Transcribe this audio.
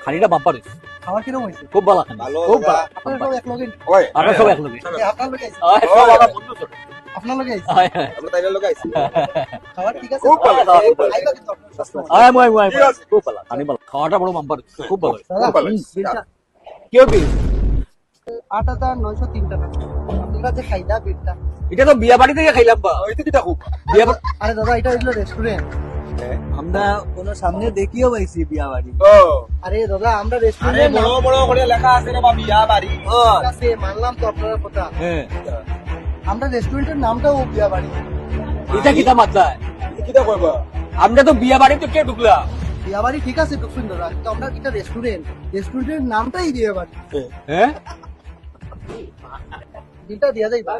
খানিটা bumper হয়েছে। খাবার কিরকম হয়েছে? খুব ভালো খানি, খুব ভালো। আপনারা সব এক লগে? আমরা সব এক লগে। আপনার লগে আইছে? সব আমার বন্ধু ছোট। আপনার লগে আইছে? আমরা তাইলে লোক আইছি খাবার ঠিক আছে? খুব ভালো। খাইবা কিন্তু আপনার সবসময়। খুব ভালো, খানি ভালো। খাওয়াটা বড় বাম্পার হয়েছে, খুব ভালো হয়েছে। দাদা, খুব ভালো হয়েছে। বিলটা কেউ কি? 8,903 টাকা। আপনারা যে খাইলা বিলটা। এটা তো বিয়া বাড়ি থেকে খাইলাম বা। ওই তো কিটা খুব বিয়া বাড়ি আরে দাদা, এটা হইলো রেস্টুরেন্ট। আমরা কোনো সামনে দেখিও পাইছি বিয়া বাড়ি। ও আরে দাদা, আমরা আরে রেস্টুরেন্ট বড় বড় করে লেখা আছে রে বা বিয়া বাড়ি আছে, মানলাম তো আপনার কথা। হ্যাঁ, আমরা রেস্টুরেন্টের নামটাও বিয়া বাড়ি। এটা কিটা মাত্রায়? কিটা কইবা আমরা তো বিয়া বাড়ি তো কে ঢুকলা? বিয়া বাড়ি ঠিক আছে, ঢুকছেন দাদা, কিন্তু আমরা এটা রেস্টুরেন্ট, রেস্টুরেন্টের নামটাই বিয়ে বাড়ি। হ্যাঁ, বিলটা দিয়া যাইবা।